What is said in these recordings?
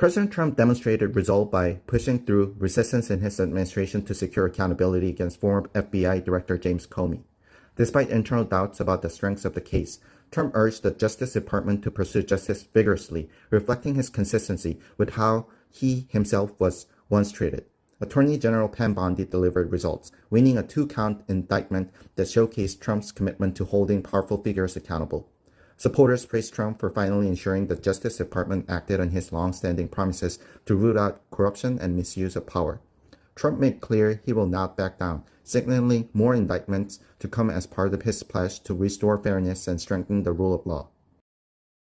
President Trump demonstrated resolve by pushing through resistance in his administration to secure accountability against former FBI Director James Comey. Despite internal doubts about the strengths of the case, Trump urged the Justice Department to pursue justice vigorously, reflecting his consistency with how he himself was once treated. Attorney General Pam Bondi delivered results, winning a 2-count indictment that showcased Trump's commitment to holding powerful figures accountable. Supporters praised Trump for finally ensuring the Justice Department acted on his long-standing promises to root out corruption and misuse of power. Trump made clear he will not back down, signaling more indictments to come as part of his pledge to restore fairness and strengthen the rule of law.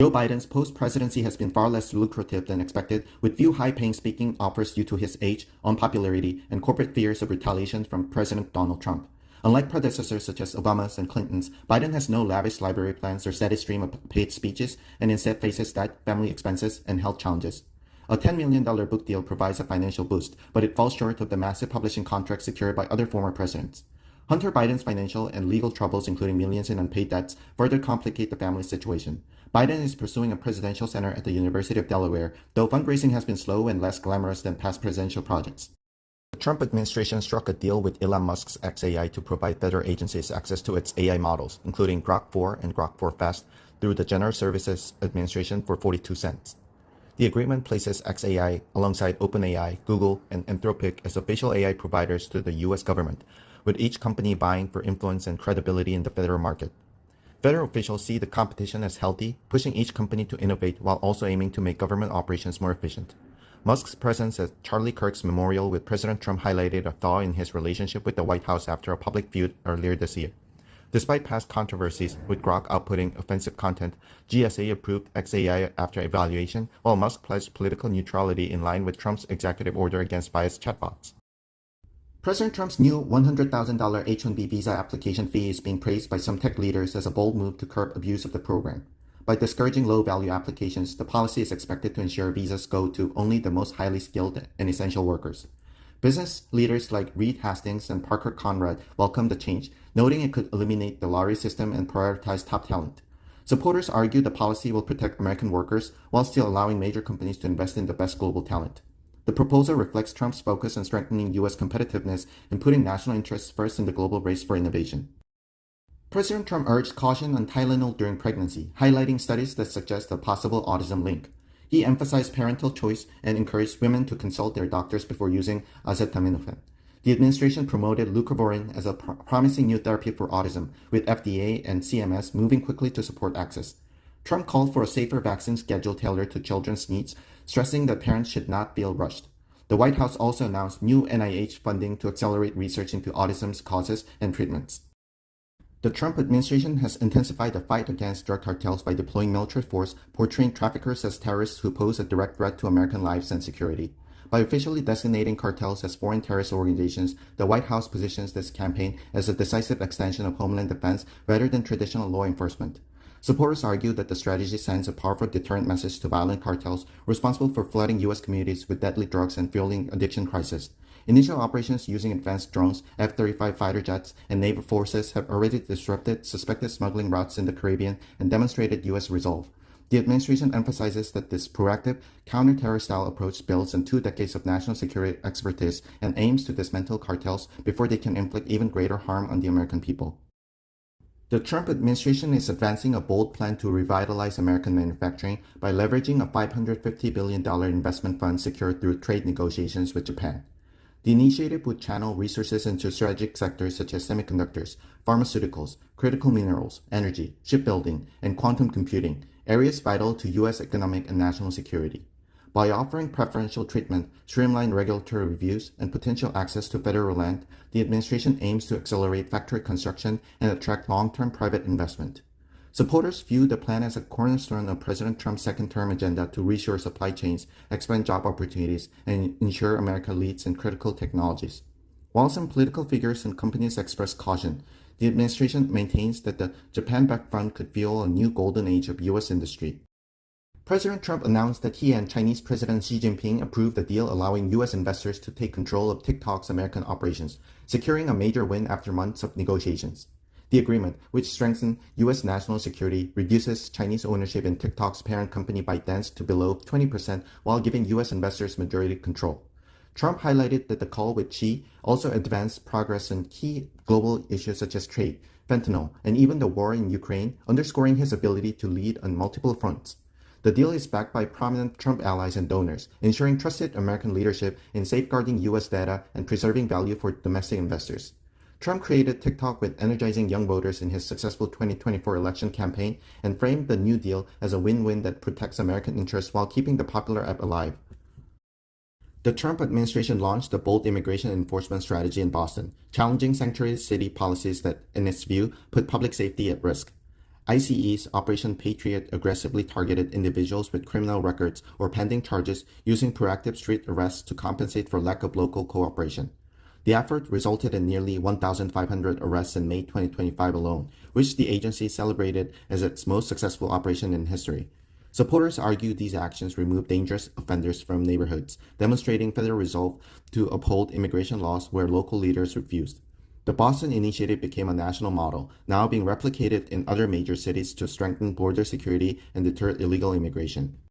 Joe Biden's post-presidency has been far less lucrative than expected, with few high-paying speaking offers due to his age, unpopularity, and corporate fears of retaliation from President Donald Trump. Unlike predecessors such as Obama's and Clinton's, Biden has no lavish library plans or steady stream of paid speeches, and instead faces debt, family expenses, and health challenges. A $10 million book deal provides a financial boost, but it falls short of the massive publishing contracts secured by other former presidents. Hunter Biden's financial and legal troubles, including millions in unpaid debts, further complicate the family's situation. Biden is pursuing a presidential center at the University of Delaware, though fundraising has been slow and less glamorous than past presidential projects. The Trump administration struck a deal with Elon Musk's xAI to provide federal agencies access to its AI models, including Grok 4 and Grok 4 Fast, through the General Services Administration for 42 cents. The agreement places xAI alongside OpenAI, Google, and Anthropic as official AI providers to the U.S. government, with each company vying for influence and credibility in the federal market. Federal officials see the competition as healthy, pushing each company to innovate while also aiming to make government operations more efficient. Musk's presence at Charlie Kirk's memorial with President Trump highlighted a thaw in his relationship with the White House after a public feud earlier this year. Despite past controversies with Grok outputting offensive content, GSA approved xAI after evaluation, while Musk pledged political neutrality in line with Trump's executive order against biased chatbots. President Trump's new $100,000 H-1B visa application fee is being praised by some tech leaders as a bold move to curb abuse of the program. By discouraging low-value applications, the policy is expected to ensure visas go to only the most highly skilled and essential workers. Business leaders like Reed Hastings and Parker Conrad welcomed the change, noting it could eliminate the lottery system and prioritize top talent. Supporters argue the policy will protect American workers while still allowing major companies to invest in the best global talent. The proposal reflects Trump's focus on strengthening U.S. competitiveness and putting national interests first in the global race for innovation. President Trump urged caution on Tylenol during pregnancy, highlighting studies that suggest a possible autism link. He emphasized parental choice and encouraged women to consult their doctors before using acetaminophen. The administration promoted leucovorin as a promising new therapy for autism, with FDA and CMS moving quickly to support access. Trump called for a safer vaccine schedule tailored to children's needs, stressing that parents should not feel rushed. The White House also announced new NIH funding to accelerate research into autism's causes and treatments. The Trump administration has intensified the fight against drug cartels by deploying military force, portraying traffickers as terrorists who pose a direct threat to American lives and security. By officially designating cartels as foreign terrorist organizations, the White House positions this campaign as a decisive extension of Homeland Defense rather than traditional law enforcement. Supporters argue that the strategy sends a powerful deterrent message to violent cartels responsible for flooding U.S. communities with deadly drugs and fueling addiction crisis. Initial operations using advanced drones, F-35 fighter jets, and naval forces have already disrupted suspected smuggling routes in the Caribbean and demonstrated U.S. resolve. The administration emphasizes that this proactive, counter-terror-style approach builds on 2 decades of national security expertise and aims to dismantle cartels before they can inflict even greater harm on the American people. The Trump administration is advancing a bold plan to revitalize American manufacturing by leveraging a $550 billion investment fund secured through trade negotiations with Japan. The initiative would channel resources into strategic sectors such as semiconductors, pharmaceuticals, critical minerals, energy, shipbuilding, and quantum computing, areas vital to U.S. economic and national security. By offering preferential treatment, streamlined regulatory reviews, and potential access to federal land, the administration aims to accelerate factory construction and attract long-term private investment. Supporters view the plan as a cornerstone of President Trump's second-term agenda to reshore supply chains, expand job opportunities, and ensure America leads in critical technologies. While some political figures and companies express caution, the administration maintains that the Japan-backed fund could fuel a new golden age of U.S. industry. President Trump announced that he and Chinese President Xi Jinping approved a deal allowing U.S. investors to take control of TikTok's American operations, securing a major win after months of negotiations. The agreement, which strengthens U.S. national security, reduces Chinese ownership in TikTok's parent company ByteDance to below 20% while giving U.S. investors majority control. Trump highlighted that the call with Xi also advanced progress on key global issues such as trade, fentanyl, and even the war in Ukraine, underscoring his ability to lead on multiple fronts. The deal is backed by prominent Trump allies and donors, ensuring trusted American leadership in safeguarding U.S. data and preserving value for domestic investors. Trump created TikTok with energizing young voters in his successful 2024 election campaign and framed the new deal as a win-win that protects American interests while keeping the popular app alive. The Trump administration launched a bold immigration enforcement strategy in Boston, challenging sanctuary city policies that, in its view, put public safety at risk. ICE's Operation Patriot aggressively targeted individuals with criminal records or pending charges using proactive street arrests to compensate for lack of local cooperation. The effort resulted in nearly 1,500 arrests in May 2025 alone, which the agency celebrated as its most successful operation in history. Supporters argue these actions remove dangerous offenders from neighborhoods, demonstrating federal resolve to uphold immigration laws where local leaders refused. The Boston initiative became a national model, now being replicated in other major cities to strengthen border security and deter illegal immigration.